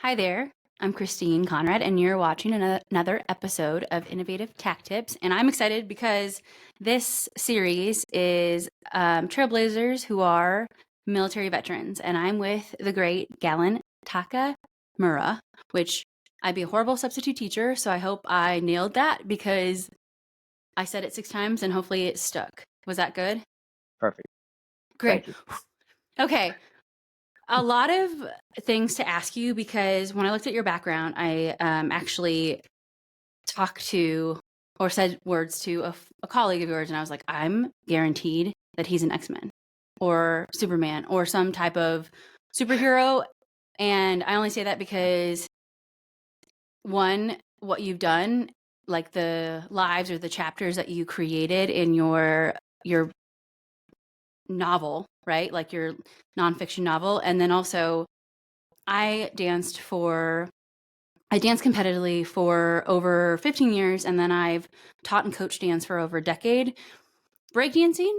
Hi there. I'm Christine Conrad, and you're watching another episode of Innovative Tac-Tips. And I'm excited because this series is trailblazers who are military veterans. And I'm with the great Galen Takamura, which I'd be a horrible substitute teacher. So I hope I nailed that because I said it 6 times and hopefully it stuck. Was that good? Perfect. Great. Thank you. Okay. A lot of things to ask you because when I looked at your background, I actually talked to or said words to a colleague of yours, and I was like, I'm guaranteed that he's an X-Men or Superman or some type of superhero. And I only say that because one, what you've done, like the lives or the chapters that you created in your novel, right? Like your nonfiction novel, and then also I danced competitively for over 15 years, and then I've taught and coached dance for over a decade. Breakdancing,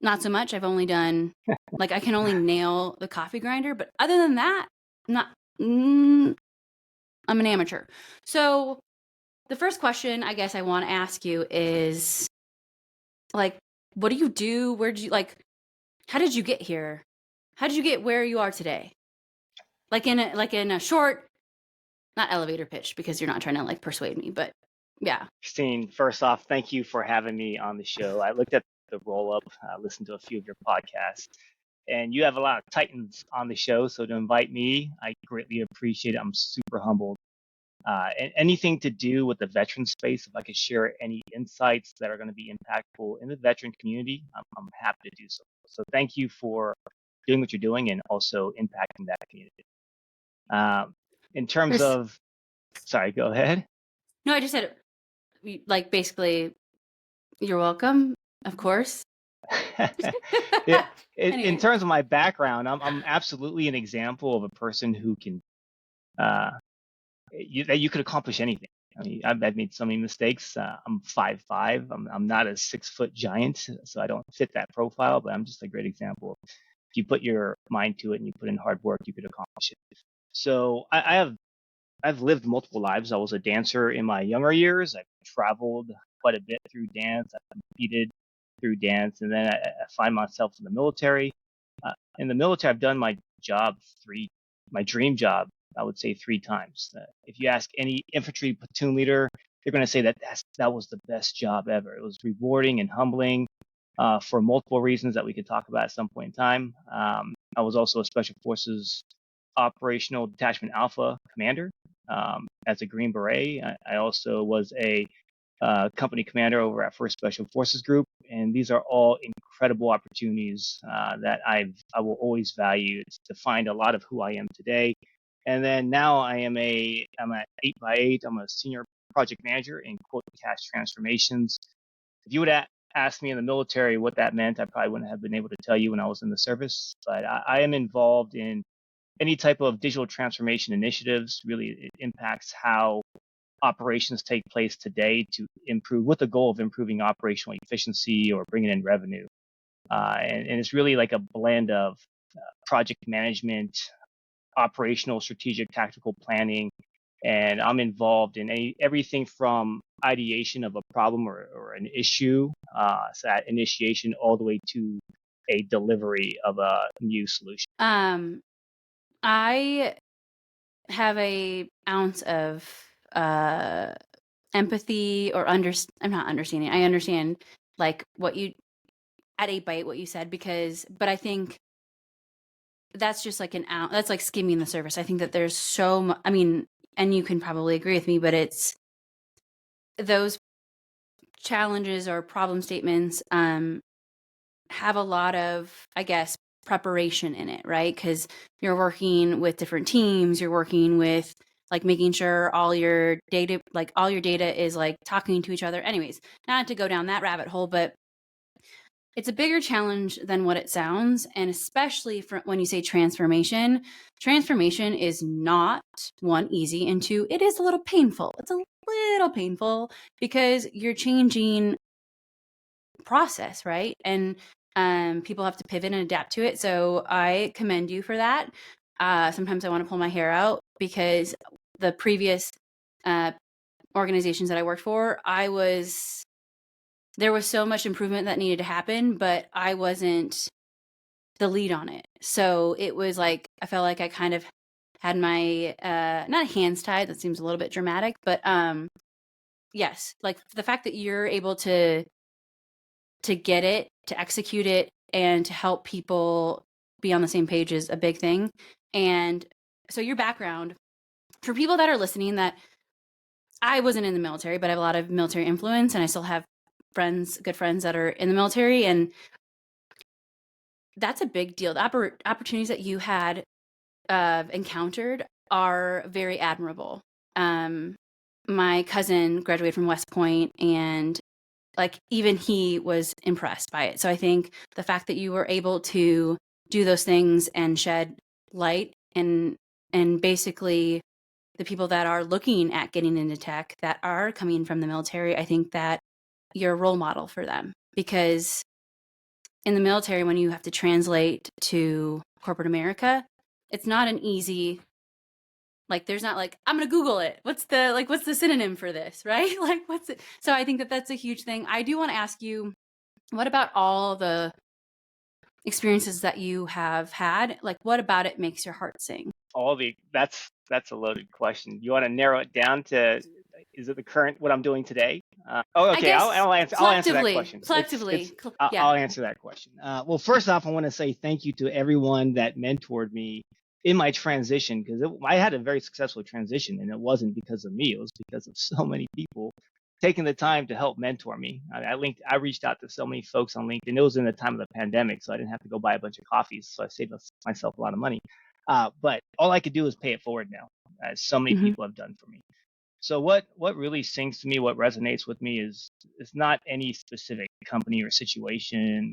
not so much. I've only done, I can only nail the coffee grinder, but other than that, not. I'm an amateur. So the first question I guess I want to ask you is, what do you do? How did you get here? How did you get where you are today? In a short, not elevator pitch because you're not trying to persuade me, but yeah. Christine, first off, thank you for having me on the show. I looked at the roll up, listened to a few of your podcasts, and you have a lot of Titans on the show. So to invite me, I greatly appreciate it. I'm super humbled. And anything to do with the veteran space, if I could share any insights that are going to be impactful in the veteran community, I'm happy to do so. So thank you for doing what you're doing and also impacting that community. In terms of, sorry, go ahead. No, I just said, basically, you're welcome, of course. Yeah, in Anyway. terms of my background, I'm absolutely an example of a person who can that you could accomplish anything. I mean, I've made so many mistakes. I'm 5'5". I'm not a 6-foot giant, so I don't fit that profile. But I'm just a great example. If you put your mind to it and you put in hard work, you could accomplish it. So I've lived multiple lives. I was a dancer in my younger years. I've traveled quite a bit through dance. I've competed through dance, and then I find myself in the military. In the military, I've done my dream job, I would say 3 times. If you ask any infantry platoon leader, they're going to say that was the best job ever. It was rewarding and humbling for multiple reasons that we could talk about at some point in time. I was also a Special Forces Operational Detachment Alpha commander as a Green Beret. I also was a company commander over at 1st Special Forces Group, and these are all incredible opportunities that I will always value. It's defined a lot of who I am today. And then now I'm at 8x8. I'm a senior project manager in quote-to-cash transformations. If you would ask me in the military what that meant, I probably wouldn't have been able to tell you when I was in the service. But I am involved in any type of digital transformation initiatives. Really, it impacts how operations take place today to improve, with the goal of improving operational efficiency or bringing in revenue. And it's really like a blend of project management, operational, strategic, tactical planning, and I'm involved in everything from ideation of a problem or an issue, so that initiation, all the way to a delivery of a new solution. I have a ounce of empathy or I'm not understanding. I understand what you at 8x8 what you said but I think that's just that's like skimming the surface. I think that there's so much, and you can probably agree with me, but it's those challenges or problem statements have a lot of, I guess, preparation in it, right? Because you're working with different teams, you're working with making sure all your data is talking to each other. Anyways, not to go down that rabbit hole, but it's a bigger challenge than what it sounds. And especially when you say transformation is not, one, easy, and two, it is a little painful. It's a little painful because you're changing process, right? And people have to pivot and adapt to it. So I commend you for that. Sometimes I want to pull my hair out because the previous organizations that I worked for, there was so much improvement that needed to happen, but I wasn't the lead on it. So it was like, I felt like I kind of had my, not hands tied, that seems a little bit dramatic, but yes, like the fact that you're able to get it, to execute it, and to help people be on the same page is a big thing. And so your background, for people that are listening, that I wasn't in the military, but I have a lot of military influence, and I still have good friends that are in the military, and that's a big deal. The opportunities that you had encountered are very admirable. My cousin graduated from West Point, and like even he was impressed by it. So I think the fact that you were able to do those things and shed light, and basically the people that are looking at getting into tech that are coming from the military, I think that you're a role model for them, because in the military, when you have to translate to corporate America, it's not an easy, like, there's not like, I'm going to Google it. What's the synonym for this, right? Like, what's it? So I think that that's a huge thing. I do want to ask you, what about all the experiences that you have had? Like, what about it makes your heart sing? That's a loaded question. You want to narrow it down to, is it the current what I'm doing today? I Okay, guess I'll answer that collectively, question. yeah. I'll answer that question. Well, first off, I want to say thank you to everyone that mentored me in my transition, because I had a very successful transition, and it wasn't because of me. It was because of so many people taking the time to help mentor me. I reached out to so many folks on LinkedIn. It was in the time of the pandemic, so I didn't have to go buy a bunch of coffees, so I saved myself a lot of money. But all I could do is pay it forward now, as so many Mm-hmm. people have done for me. So what really sings to me, what resonates with me is not any specific company or situation,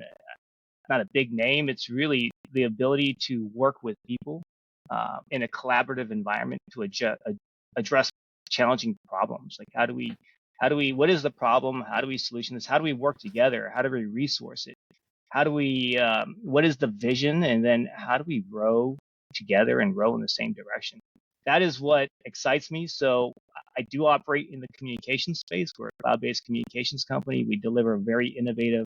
not a big name. It's really the ability to work with people in a collaborative environment to address challenging problems. Like what is the problem? How do we solution this? How do we work together? How do we resource it? What is the vision? And then how do we row together and row in the same direction? That is what excites me. So I do operate in the communication space. We're a cloud-based communications company. We deliver very innovative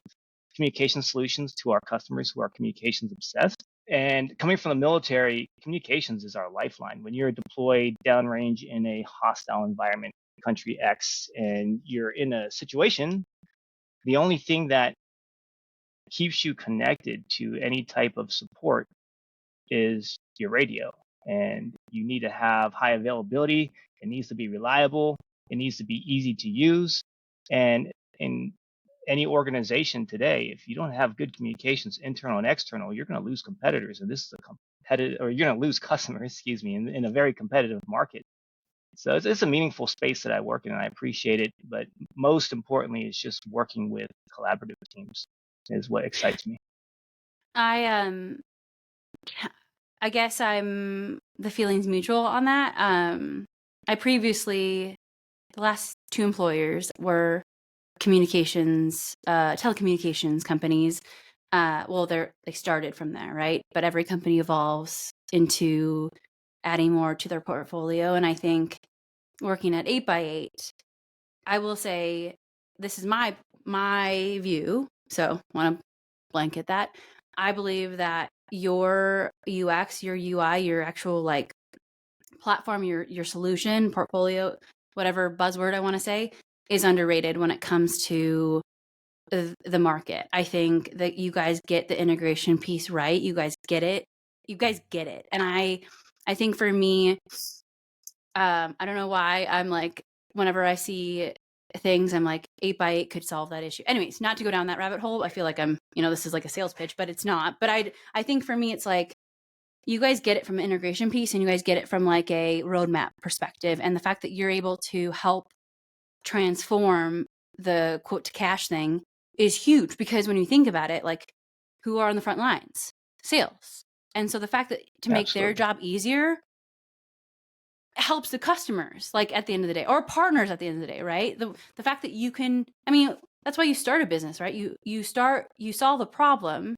communication solutions to our customers who are communications obsessed. And coming from the military, communications is our lifeline. When you're deployed downrange in a hostile environment, country X, and you're in a situation, the only thing that keeps you connected to any type of support is your radio. And you need to have high availability. It needs to be reliable. It needs to be easy to use. And in any organization today, if you don't have good communications, internal and external, you're going to lose competitors. And this is a competitive, or you're going to lose customers, excuse me, in a very competitive market. So it's a meaningful space that I work in, and I appreciate it. But most importantly, it's just working with collaborative teams is what excites me. I I guess the feeling's mutual on that. I previously, the last two employers were telecommunications companies. Well, they started from there, right? But every company evolves into adding more to their portfolio. And I think working at 8x8, I will say, this is my view, so want to blanket that. I believe that your UX, your UI, your actual like platform, your solution, portfolio, whatever buzzword I want to say, is underrated when it comes to the market. I think that you guys get the integration piece right. You guys get it. And I think for me, I don't know why I'm like, whenever I see things, I'm like, 8x8 could solve that issue. Anyways, not to go down that rabbit hole. I feel like this is like a sales pitch, but it's not. But I think for me, it's like, you guys get it from an integration piece, and you guys get it from like a roadmap perspective. And the fact that you're able to help transform the quote to cash thing is huge, because when you think about it, like, who are on the front lines? Sales. And so the fact that to make their job easier helps the customers, like, at the end of the day, or partners at the end of the day, right? The fact that you can, that's why you start a business, right? You solve a problem,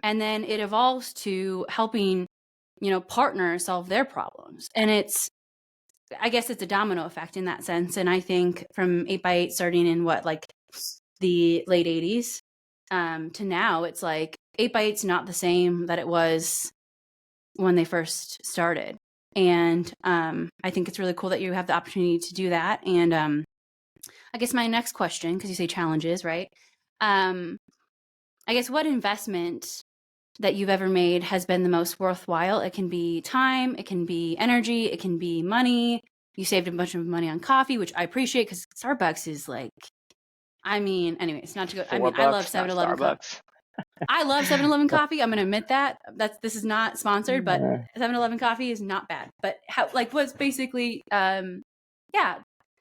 and then it evolves to helping partner solve their problems. And I guess it's a domino effect in that sense. And I think from 8x8 starting in like the late 80s to now, it's like 8x8's not the same that it was when they first started. And I think it's really cool that you have the opportunity to do that. And I guess my next question, because you say challenges, right? I guess what investment that you've ever made has been the most worthwhile? It can be time, it can be energy, it can be money. You saved a bunch of money on coffee, which I appreciate because Starbucks is like, anyways, not to go. I love $4, not 7-Eleven coffee. Starbucks. I love 7-Eleven coffee. I'm going to admit that. This is not sponsored, but Uh, 7-Eleven coffee is not bad. But what's basically, the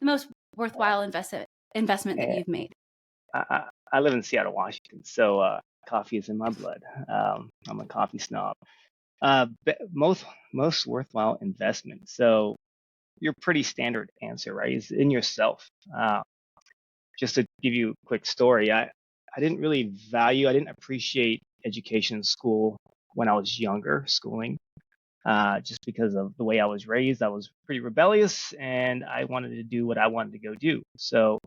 most worthwhile investment that and you've made? I live in Seattle, Washington, so coffee is in my blood. I'm a coffee snob. Most worthwhile investment. So your pretty standard answer, right? Is in yourself. Just to give you a quick story, I didn't appreciate education in school when I was younger, schooling, just because of the way I was raised. I was pretty rebellious, and I wanted to do what I wanted to go do. So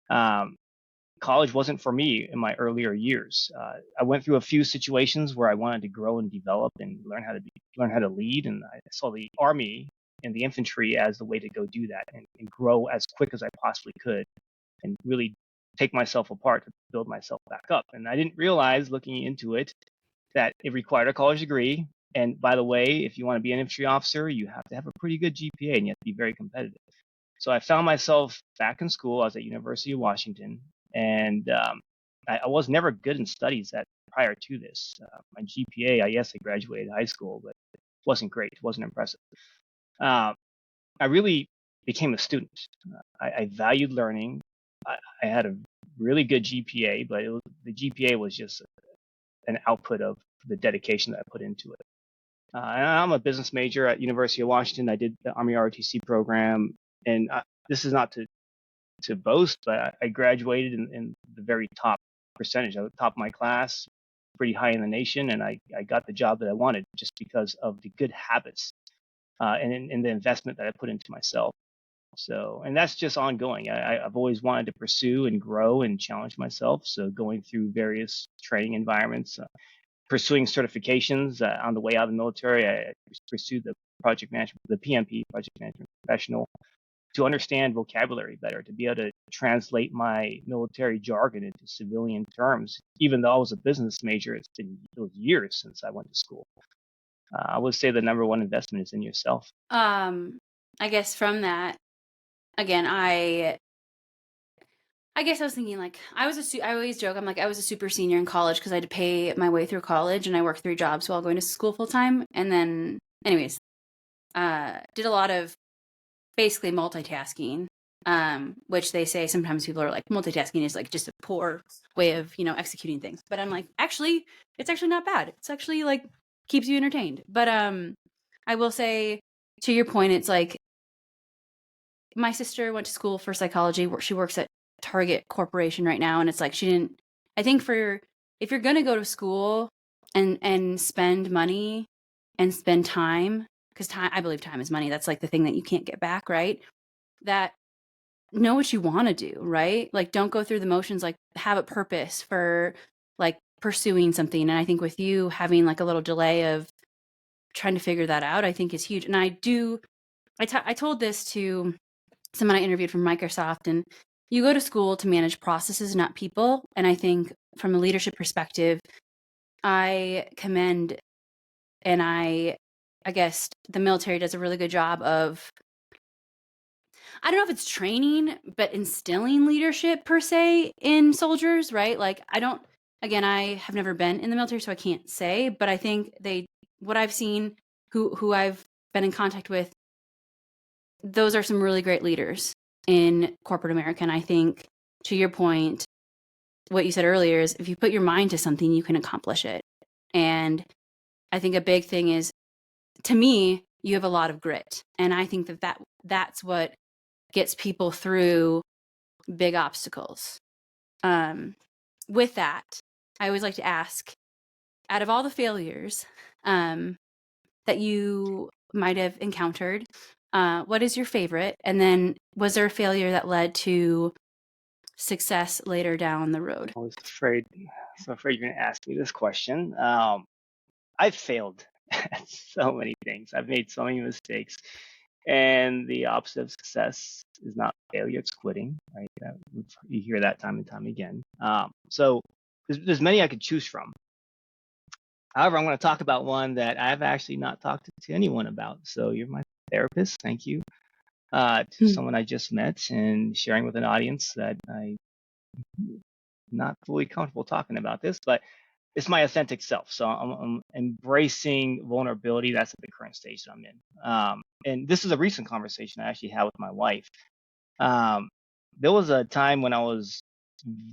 um, college wasn't for me in my earlier years. I went through a few situations where I wanted to grow and develop and learn how to lead, and I saw the army and the infantry as the way to go do that and grow as quick as I possibly could, and really take myself apart to build myself back up. And I didn't realize, looking into it, that it required a college degree. And by the way, if you want to be an infantry officer, you have to have a pretty good GPA and you have to be very competitive. So I found myself back in school. I was at University of Washington, and I was never good in studies prior to this. My GPA, yes, I graduated high school, but it wasn't great. It wasn't impressive. Uh, I really became a student. I valued learning. I had a really good GPA, but the GPA was just an output of the dedication that I put into it. And I'm a business major at University of Washington. I did the Army ROTC program, and this is not to boast, but I graduated in the very top percentage, at the top of my class, pretty high in the nation, and I got the job that I wanted just because of the good habits and the investment that I put into myself. So, and that's just ongoing. I've always wanted to pursue and grow and challenge myself. So, going through various training environments, pursuing certifications on the way out of the military, I pursued the project management, the PMP, project management professional, to understand vocabulary better, to be able to translate my military jargon into civilian terms. Even though I was a business major, it was years since I went to school. I would say the number one investment is in yourself. I guess from that, again, I guess I was thinking like I always joke I'm like I was a super senior in college because I had to pay my way through college and I worked 3 jobs while going to school full time. And then, anyways, did a lot of basically multitasking, which they say sometimes people are like multitasking is like just a poor way of executing things. But I'm like actually it's actually not bad. It's actually like keeps you entertained. But I will say to your point, it's like my sister went to school for psychology. She works at Target Corporation right now, and it's like she didn't. I think if you're gonna go to school and spend money and spend time, because I believe time is money. That's like the thing that you can't get back, right? That know what you want to do, right? Like don't go through the motions. Like have a purpose for like pursuing something. And I think with you having like a little delay of trying to figure that out, I think is huge. And I told this to someone I interviewed from Microsoft, and you go to school to manage processes, not people. And I think from a leadership perspective, I commend and I guess the military does a really good job of, I don't know if it's training, but instilling leadership per se in soldiers, right? Like again, I have never been in the military, so I can't say, but I think what I've seen, who I've been in contact with, those are some really great leaders in corporate America. And I think, to your point, what you said earlier is if you put your mind to something, you can accomplish it. And I think a big thing is, to me, you have a lot of grit. And I think that's what gets people through big obstacles. With that, I always like to ask, out of all the failures, that you might have encountered. What is your favorite? And then was there a failure that led to success later down the road? I was so afraid you're going to ask me this question. I've failed at so many things. I've made so many mistakes. And the opposite of success is not failure, it's quitting, right? You hear that time and time again. So there's many I could choose from. However, I'm going to talk about one that I've actually not talked to anyone about. So you're my therapist. Thank you. To Hmm. someone I just met and sharing with an audience that I'm not fully comfortable talking about this, but it's my authentic self. So I'm embracing vulnerability. That's at the current stage that I'm in. And this is a recent conversation I actually had with my wife. Um, there was a time when I was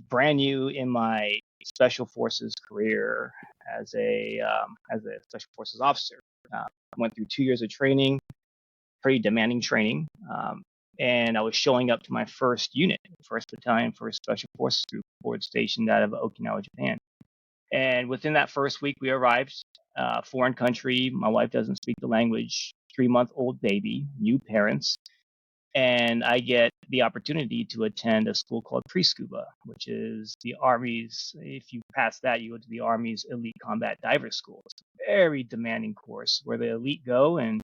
brand new in my special forces career as a special forces officer. Went through 2 years of training, pretty demanding training. And I was showing up to my first unit, first battalion, first special forces group, forward stationed out of Okinawa, Japan. And within that first week, we arrived, foreign country. My wife doesn't speak the language, 3-month-old baby, new parents. And I get the opportunity to attend a school called Pre-Scuba, which is the Army's, if you pass that, you go to the Army's Elite Combat Diver School. It's a very demanding course where the elite go, and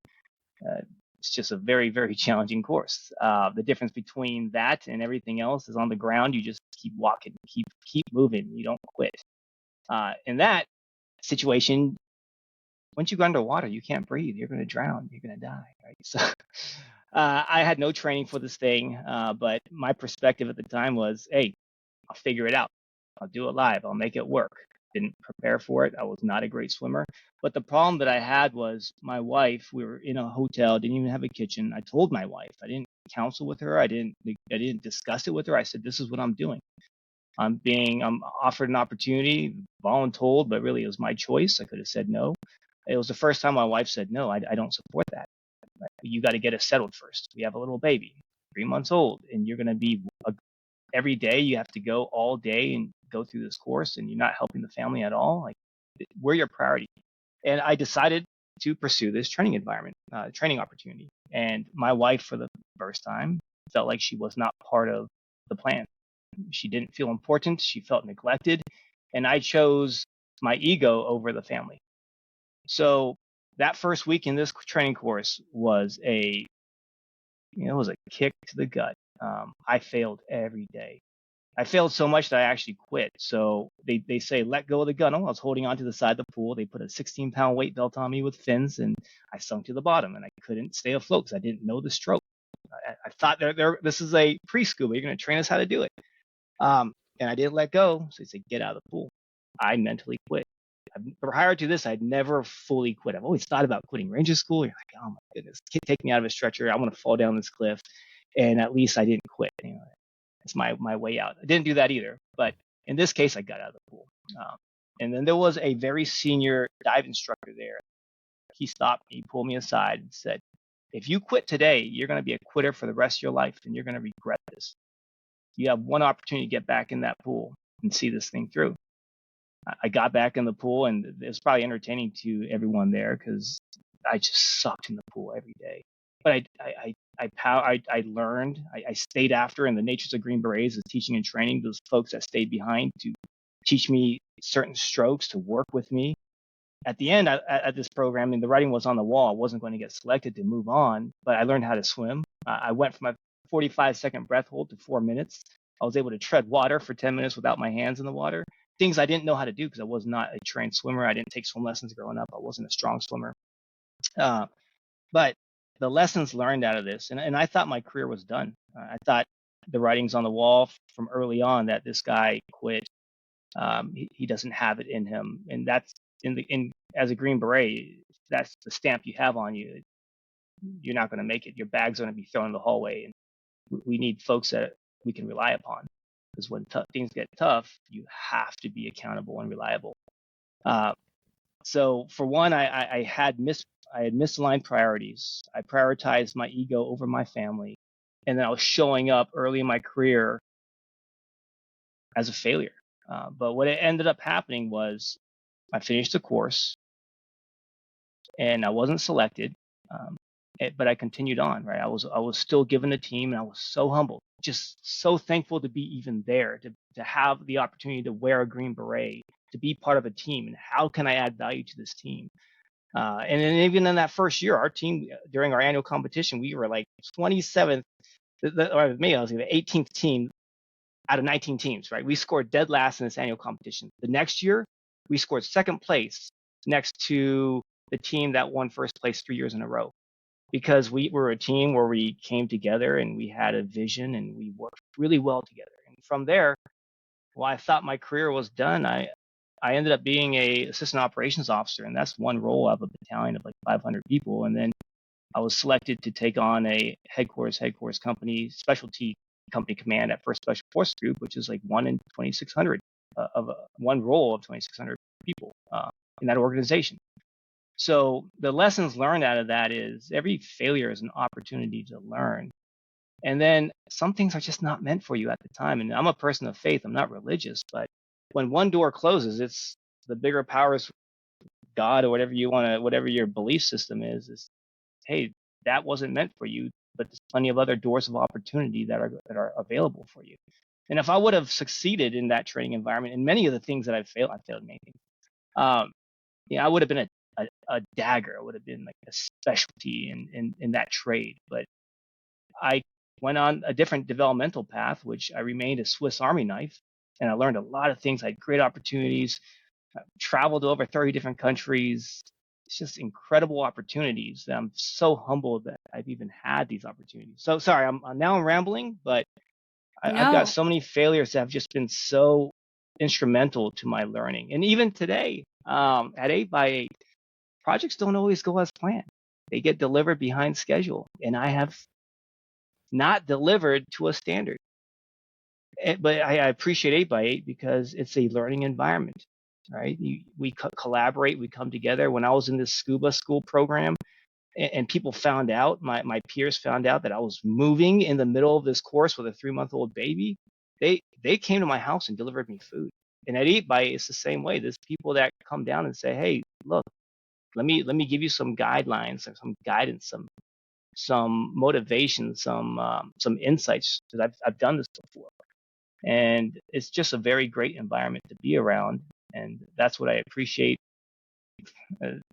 it's just a very, very challenging course. The difference between that and everything else is on the ground, you just keep walking, keep moving, you don't quit. In that situation, once you go underwater, you can't breathe. You're going to drown. You're going to die. Right. So I had no training for this thing, but my perspective at the time was, hey, I'll figure it out. I'll do it live. I'll make it work. Didn't prepare for it. I was not a great swimmer. But the problem that I had was my wife, we were in a hotel, didn't even have a kitchen. I told my wife, I didn't counsel with her. I didn't discuss it with her. I said, this is what I'm doing. I'm offered an opportunity, voluntold, but really it was my choice. I could have said no. It was the first time my wife said, no, I don't support that. You got to get us settled first. We have a little baby, 3 months old, and you're going to be every day. You have to go all day and go through this course, and you're not helping the family at all. Like, we're your priority. And I decided to pursue this training opportunity. And my wife, for the first time, felt like she was not part of the plan. She didn't feel important. She felt neglected. And I chose my ego over the family. So that first week in this training course was it was a kick to the gut. I failed every day. I failed so much that I actually quit. So they say, let go of the gun. Oh, I was holding onto the side of the pool. They put a 16-pound weight belt on me with fins, and I sunk to the bottom, and I couldn't stay afloat because I didn't know the stroke. I thought this is a pre-scuba. You're going to train us how to do it. And I didn't let go. So they said, get out of the pool. I mentally quit. Prior to this, I'd never fully quit. I've always thought about quitting Ranger School. You're like, oh my goodness, take me out of a stretcher. I want to fall down this cliff. And at least I didn't quit. It's my way out. I didn't do that either. But in this case, I got out of the pool. And then there was a very senior dive instructor there. He stopped me, pulled me aside, and said, if you quit today, you're going to be a quitter for the rest of your life, and you're going to regret this. You have one opportunity to get back in that pool and see this thing through. I got back in the pool, and it was probably entertaining to everyone there because I just sucked in the pool every day. But I learned. I stayed after, and the Natures of Green Berets is teaching and training those folks that stayed behind to teach me certain strokes, to work with me. At the end, at this program, the writing was on the wall. I wasn't going to get selected to move on, but I learned how to swim. I went from a 45-second breath hold to 4 minutes. I was able to tread water for 10 minutes without my hands in the water. Things I didn't know how to do because I was not a trained swimmer. I didn't take swim lessons growing up. I wasn't a strong swimmer. But the lessons learned out of this, and I thought my career was done. I thought the writing's on the wall from early on that this guy quit. He doesn't have it in him, and that's as a Green Beret, that's the stamp you have on you. You're not going to make it. Your bag's going to be thrown in the hallway, and we need folks that we can rely upon. Because when things get tough, you have to be accountable and reliable. So for one, I had misaligned priorities. I prioritized my ego over my family, and then I was showing up early in my career as a failure. But what ended up happening was I finished the course. and I wasn't selected. Um, but I continued on, right? I was still given a team, and I was so humbled, just so thankful to be even there, to have the opportunity to wear a Green Beret, to be part of a team, and how can I add value to this team? And then even in that first year, our team during our annual competition, we were like 27th, or maybe I was the 18th team out of 19 teams, right? We scored dead last in this annual competition. The next year, we scored second place next to the team that won first place 3 years in a row, because we were a team where we came together and we had a vision and we worked really well together. And from there, while I thought my career was done, I ended up being a assistant operations officer, and that's one role of a battalion of like 500 people. And then I was selected to take on a headquarters company, specialty company command at First Special Forces Group, which is like 1 in 2,600 one role of 2,600 people in that organization. So the lessons learned out of that is every failure is an opportunity to learn. And then some things are just not meant for you at the time. And I'm a person of faith. I'm not religious, but when one door closes, it's the bigger powers, God, or whatever you want to, whatever your belief system is, hey, that wasn't meant for you, but there's plenty of other doors of opportunity that are available for you. And if I would have succeeded in that training environment, and many of the things that I failed in making, I would have been a dagger. I would have been like a specialty in that trade. But I went on a different developmental path, which I remained a Swiss Army knife, and I learned a lot of things. I had great opportunities, traveled to over 30 different countries. It's just incredible opportunities that I'm so humbled that I've even had these opportunities. So sorry, I'm rambling, but I've got No, so many failures that have just been so instrumental to my learning. And even today, at 8x8, projects don't always go as planned. They get delivered behind schedule, and I have not delivered to a standard. But I appreciate 8x8 because it's a learning environment, right? We collaborate, we come together. When I was in this scuba school program, and people found out, my peers found out that I was moving in the middle of this course with a 3-month-old baby, they came to my house and delivered me food. And at 8x8, it's the same way. There's people that come down and say, hey, look, let me give you some guidelines or some guidance, some motivation, some insights, because I've done this before. And it's just a very great environment to be around. And that's what I appreciate,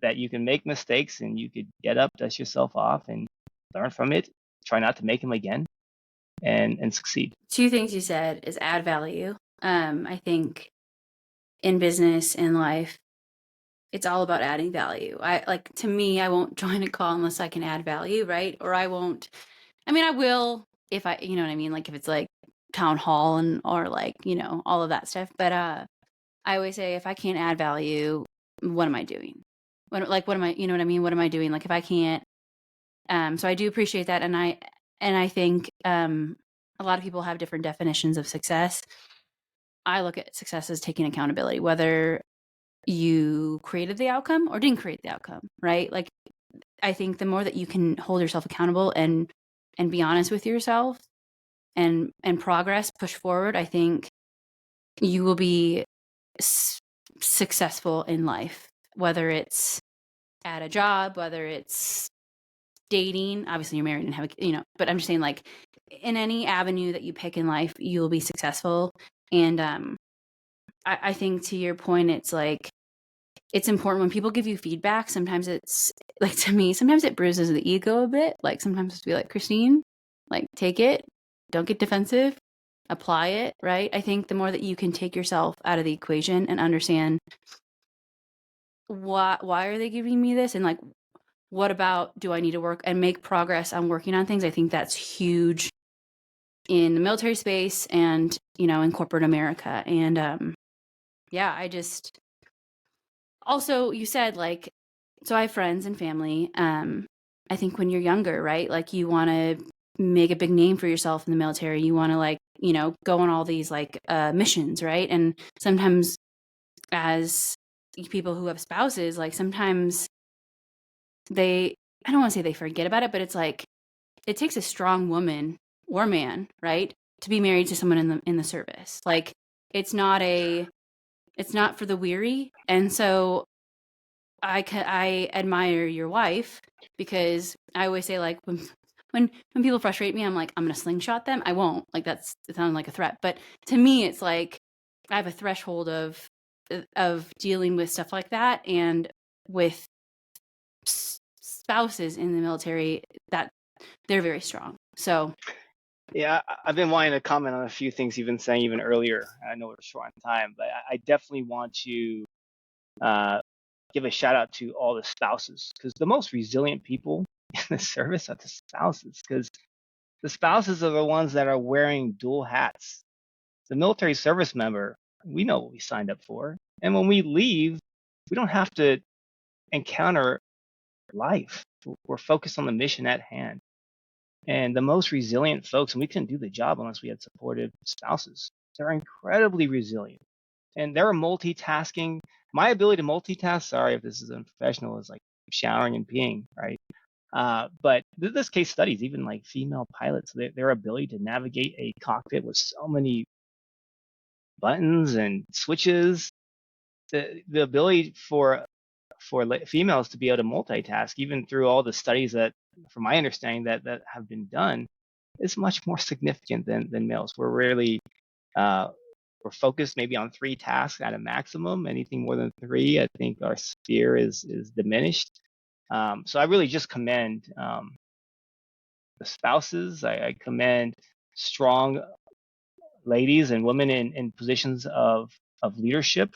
that you can make mistakes and you could get up, dust yourself off, and learn from it, try not to make them again, and succeed. two things you said is add value. I think in business and life, it's all about adding value. To me, I won't join a call unless I can add value, right? Or I won't. I mean, I will if you know what I mean? Like if it's like town hall or like, all of that stuff. But I always say if I can't add value, what am I doing? What am I, you know what I mean? What am I doing? Like if I can't, so I do appreciate that. And I think, a lot of people have different definitions of success. I look at success as taking accountability, whether you created the outcome or didn't create the outcome, right? Like I think the more that you can hold yourself accountable and be honest with yourself and progress, push forward, I think you will be successful in life, whether it's at a job, whether it's dating. Obviously you're married and have but I'm just saying, like, in any avenue that you pick in life, you'll be successful. And I think to your point, it's like it's important when people give you feedback. Sometimes it's like, to me, sometimes it bruises the ego a bit. Like sometimes it's be like, Christine, like, take it, don't get defensive, apply it, right? I think the more that you can take yourself out of the equation and understand why are they giving me this, and like, what about do I need to work and make progress on working on things? I think that's huge in the military space and, in corporate America. And yeah, I just also, you said, like, so I have friends and family. I think when you're younger, right, like you want to make a big name for yourself in the military. You want to, like, go on all these like missions, right? And sometimes as people who have spouses, like sometimes I don't want to say they forget about it, but it's like it takes a strong woman or man, right, to be married to someone in the service. Like it's not for the weary. And so I admire your wife, because I always say, like, when people frustrate me, I'm like, I'm gonna slingshot them. I won't. Like, it sounds like a threat, but to me, it's like I have a threshold of dealing with stuff like that, and with spouses in the military, that they're very strong. So Yeah, I've been wanting to comment on a few things you've been saying even earlier. I know we're short on time, but I definitely want to uh, give a shout out to all the spouses, because the most resilient people in the service are the spouses, because the spouses are the ones that are wearing dual hats. The military service member, we know what we signed up for. And when we leave, we don't have to encounter life. We're focused on the mission at hand. And the most resilient folks, and we couldn't do the job unless we had supportive spouses. They're incredibly resilient. And they're multitasking. My ability to multitask, sorry if this is unprofessional, is like showering and peeing, right? But this case studies, even like female pilots, their ability to navigate a cockpit with so many buttons and switches, the ability for females to be able to multitask, even through all the studies that, from my understanding, that have been done, is much more significant than males. We're rarely we're focused maybe on 3 tasks at a maximum. Anything more than 3, I think our sphere is diminished. So I really just commend the spouses. I commend strong ladies and women in positions of leadership,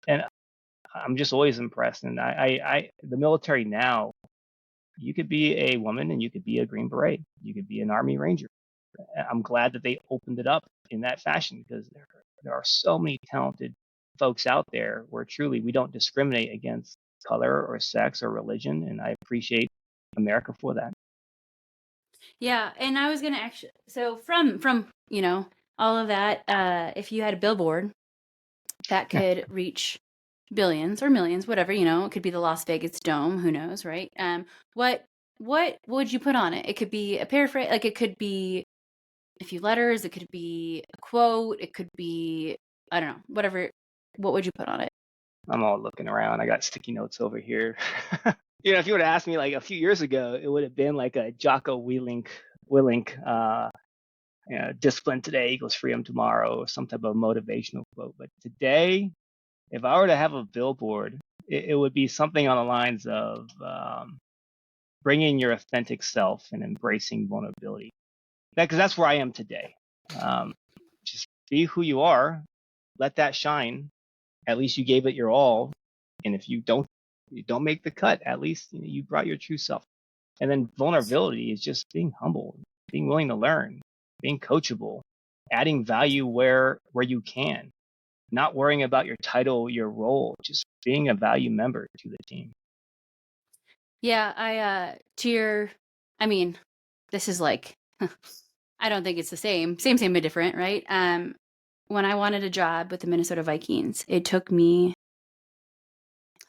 and I'm just always impressed. And the military now, you could be a woman and you could be a Green Beret, you could be an Army Ranger. I'm glad that they opened it up in that fashion, because there are so many talented folks out there where truly we don't discriminate against color or sex or religion, and I appreciate America for that. yeah, and I was gonna actually, so from all of that, if you had a billboard that could reach billions or millions, whatever, it could be the Las Vegas Dome, who knows, right? What what would you put on it? It could be a paraphrase, like it could be a few letters, it could be a quote, it could be, I don't know, whatever. What would you put on it? I'm all looking around. I got sticky notes over here. If you would have asked me like a few years ago, it would have been like a Jocko Willink, discipline today equals freedom tomorrow, or some type of motivational quote. But today, if I were to have a billboard, it would be something on the lines of bringing your authentic self and embracing vulnerability. Because that's where I am today. Just be who you are, let that shine. At least you gave it your all, and if you don't make the cut, at least you brought your true self. And then vulnerability is just being humble, being willing to learn, being coachable, adding value where you can, not worrying about your title, your role, just being a value member to the team. Yeah, I mean, this is like, I don't think it's the same but different, right? When I wanted a job with the Minnesota Vikings, it took me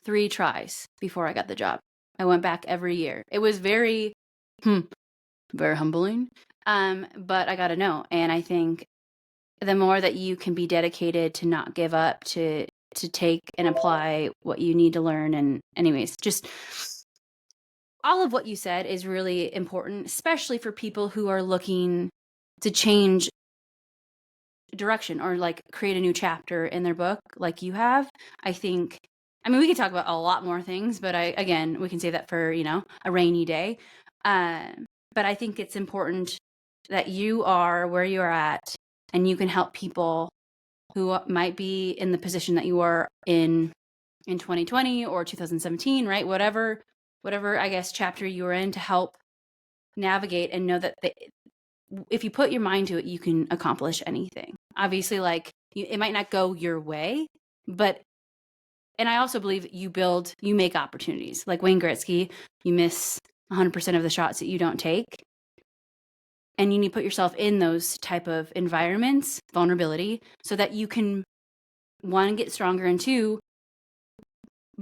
3 tries before I got the job. I went back every year. It was very humbling. But I got to know. And I think the more that you can be dedicated to not give up, to take and apply what you need to learn. And anyways, just all of what you said is really important, especially for people who are looking to change direction or like create a new chapter in their book like you have. I mean, we could talk about a lot more things, but again, we can save that for, a rainy day. But I think it's important that you are where you are at, and you can help people who might be in the position that you are in 2020 or 2017, right? Whatever, I guess, chapter you were in, to help navigate and know that if you put your mind to it, you can accomplish anything. Obviously, like, it might not go your way, but, and I also believe you make opportunities. Like Wayne Gretzky, you miss 100% of the shots that you don't take. And you need to put yourself in those type of environments, vulnerability, so that you can, 1, get stronger, and 2,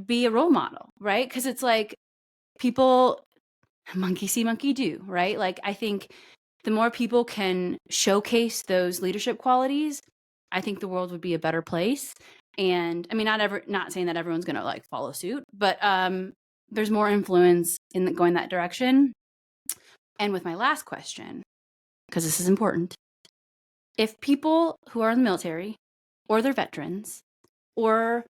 be a role model, right? Because it's like, people, monkey see, monkey do, right? Like, I think the more people can showcase those leadership qualities, I think the world would be a better place. And I mean, not saying that everyone's going to like follow suit, but there's more influence in going that direction. And with my last question, because this is important, if people who are in the military or they're veterans or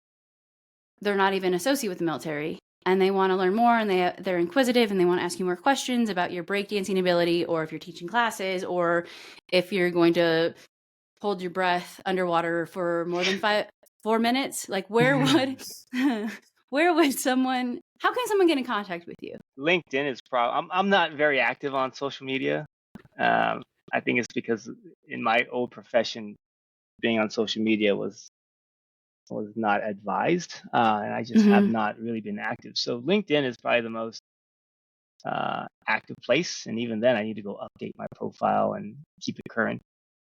they're not even associated with the military and they want to learn more and they're inquisitive and they want to ask you more questions about your breakdancing ability, or if you're teaching classes, or if you're going to hold your breath underwater for more than 4 minutes, like where would someone, how can someone get in contact with you? LinkedIn is probably. I'm not very active on social media. I think it's because in my old profession, being on social media was not advised, and I just have not really been active. So LinkedIn is probably the most active place, and even then, I need to go update my profile and keep it current.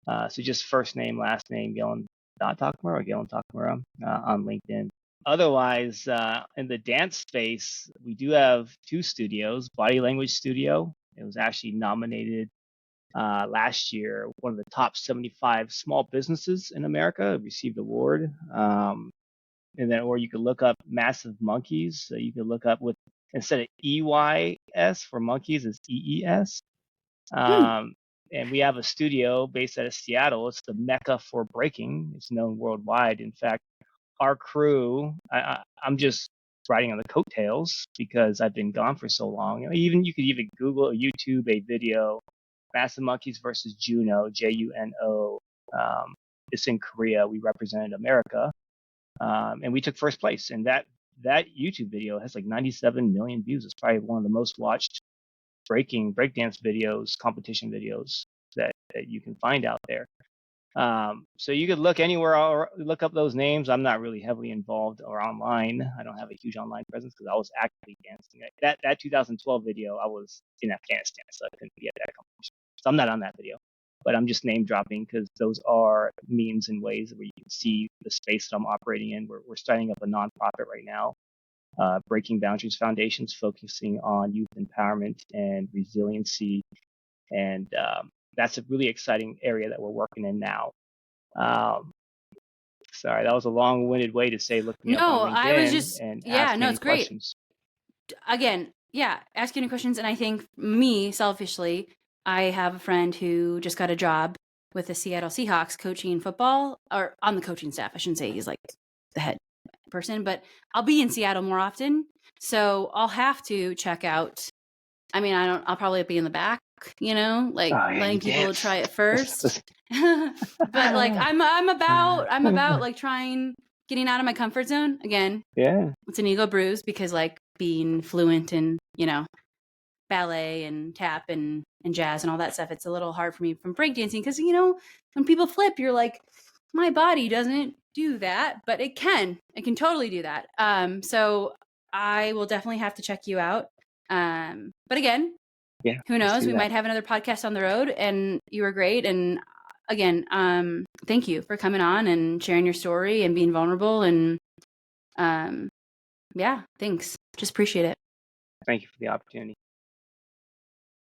So just first name, last name, Galen Takamura or Galen Takamura on LinkedIn. Otherwise, in the dance space, we do have 2 studios. Body Language Studio. It was actually nominated last year, one of the top 75 small businesses in America, received award. And then, or you could look up Massive Monkeys. So you could look up with, instead of EYS for monkeys, it's EES. And we have a studio based out of Seattle. It's the mecca for breaking. It's known worldwide. In fact, our crew, I'm just riding on the coattails because I've been gone for so long. You could even Google or YouTube a video, Massive Monkeys versus Juno, Juno. It's in Korea. We represented America, and we took first place. And that YouTube video has like 97 million views. It's probably one of the most watched breakdance videos, competition videos that you can find out there. So you could look anywhere or look up those names. I'm not really heavily involved or online. I don't have a huge online presence because I was actively dancing. That 2012 video, I was in Afghanistan, so I couldn't be at that competition. So I'm not on that video, but I'm just name dropping because those are means and ways where you can see the space that I'm operating in. We're starting up a nonprofit right now, Breaking Boundaries Foundations, focusing on youth empowerment and resiliency. And that's a really exciting area that we're working in now. Sorry, that was a long-winded way to say look me up on LinkedIn I was just, and ask me any it's great. questions. Again, ask any questions. And I think me, selfishly, I have a friend who just got a job with the Seattle Seahawks coaching football, or on the coaching staff. I shouldn't say he's like the head person, but I'll be in Seattle more often. So I'll have to check out. I mean, I'll probably be in the back, letting people try it first. But like, I'm about like getting out of my comfort zone again. Yeah. It's an ego bruise because like being fluent in, ballet and tap and jazz and all that stuff, it's a little hard for me from breakdancing because, when people flip, you're like, my body doesn't do that, but it can totally do that. So I will definitely have to check you out. But again, who knows? We might have another podcast on the road, and you were great. And again, thank you for coming on and sharing your story and being vulnerable. And thanks. Just appreciate it. Thank you for the opportunity.